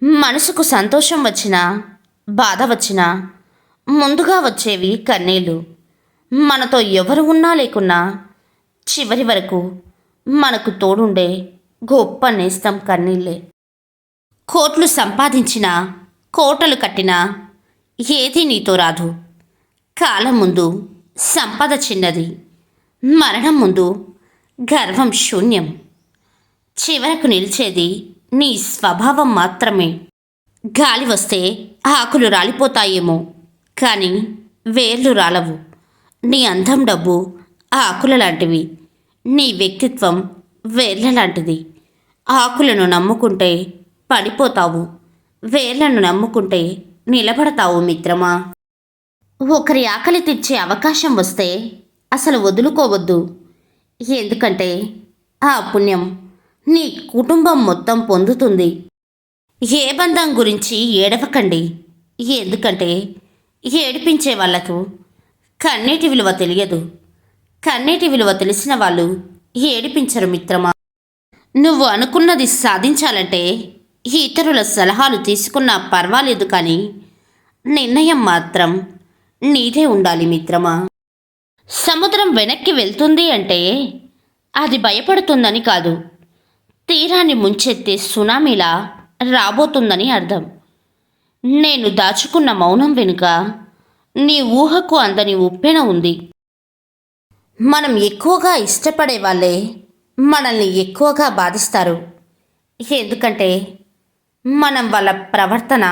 మనసుకు సంతోషం వచ్చినా బాధ వచ్చినా ముందుగా వచ్చేవి కన్నీళ్ళు. మనతో ఎవరు ఉన్నా లేకున్నా చివరి వరకు మనకు తోడుండే గొప్ప నేస్తం కన్నీళ్ళే. కోట్లు సంపాదించినా కోటలు కట్టినా ఏది నీతో రాదు. కాలం ముందు సంపద చిన్నది, మరణం ముందు గర్వం శూన్యం. చివరకు నిలిచేది నీ స్వభావం మాత్రమే. గాలి వస్తే ఆకులు రాలిపోతాయేమో, కానీ వేర్లు రాలవు. నీ అందం డబ్బు ఆకుల లాంటివి, నీ వ్యక్తిత్వం వేర్ల లాంటిది. ఆకులను నమ్ముకుంటే పడిపోతావు, వేర్లను నమ్ముకుంటే నిలబడతావు మిత్రమా. ఒకరి ఆకలి తీర్చే అవకాశం వస్తే అసలు వదులుకోవద్దు. ఎందుకంటే ఆ పుణ్యం నీ కుటుంబం మొత్తం పొందుతుంది. ఏ బంధం గురించి ఏడవకండి, ఎందుకంటే ఏడిపించే వాళ్లకు కన్నీటి విలువ తెలియదు. కన్నీటి విలువ తెలిసిన వాళ్ళు ఏడిపించరు మిత్రమా. నువ్వు అనుకున్నది సాధించాలంటే ఇతరుల సలహాలు తీసుకున్నా పర్వాలేదు, కానీ నిర్ణయం మాత్రం నీదే ఉండాలి మిత్రమా. సముద్రం వెనక్కి వెళ్తుంది అంటే అది భయపడుతుందని కాదు, తీరాన్ని ముంచెత్తే సునామీలా రాబోతుందని అర్థం. నేను దాచుకున్న మౌనం వెనుక నీ ఊహకు అందని ఉప్పెన ఉంది. మనం ఎక్కువగా ఇష్టపడే వాళ్ళే మనల్ని ఎక్కువగా బాధిస్తారు. ఎందుకంటే మనం వాళ్ళ ప్రవర్తన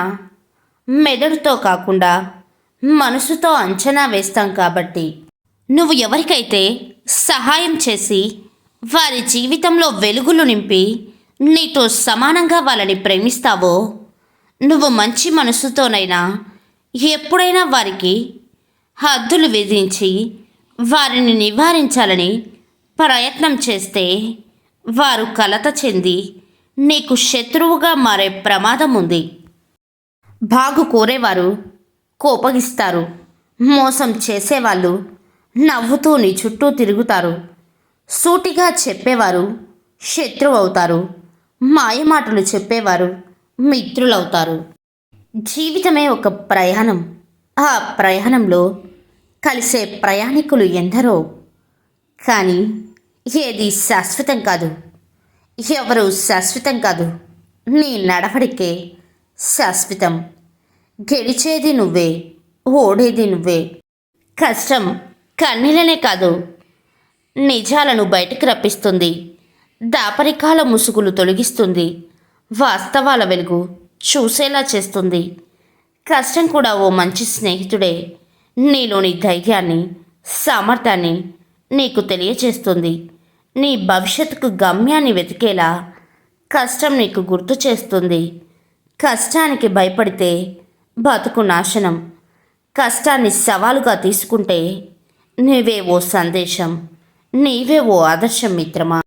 మెదడుతో కాకుండా మనసుతో అంచనా వేస్తాం కాబట్టి. నువ్వు ఎవరికైతే సహాయం చేసి వారి జీవితంలో వెలుగులు నింపి నీతో సమానంగా వాళ్ళని ప్రేమిస్తావో, నువ్వు మంచి మనసుతోనైనా ఎప్పుడైనా వారికి హద్దులు విధించి వారిని నివారించాలని ప్రయత్నం చేస్తే వారు కలత చెంది నీకు శత్రువుగా మారే ప్రమాదం ఉంది. బాగు కోరేవారు కోపగిస్తారు, మోసం చేసేవాళ్ళు నవ్వుతూ నీ చుట్టూ తిరుగుతారు, సూటిగా చెప్పేవారు శత్రువు అవుతారు, మాయమాటలు చెప్పేవారు మిత్రులవుతారు. జీవితమే ఒక ప్రయాణం. ఆ ప్రయాణంలో కలిసే ప్రయాణికులు ఎందరో, కానీ ఏది శాశ్వతం కాదు. ఎవరు శాశ్వతం కాదు, నీ నడవడికే శాశ్వతం. గెలిచేది నువ్వే, ఓడేది నువ్వే. కష్టం కన్నీళ్ళనే కాదు, నిజాలను బయటికి రప్పిస్తుంది. దాపరికాల ముసుగులు తొలగిస్తుంది, వాస్తవాల వెలుగు చూసేలా చేస్తుంది. కష్టం కూడా ఓ మంచి స్నేహితుడే నీలోని ధైర్యాన్ని, సామర్థ్యాన్ని నీకు తెలియచేస్తుంది. నీ భవిష్యత్తుకు గమ్యాన్ని వెతికేలా కష్టం నీకు గుర్తు చేస్తుంది. కష్టానికి భయపడితే బతుకు నాశనం. కష్టాన్ని సవాలుగా తీసుకుంటే నీవే ఓ సందేశం, నీవే ఓ ఆదర్శం మిత్రమా.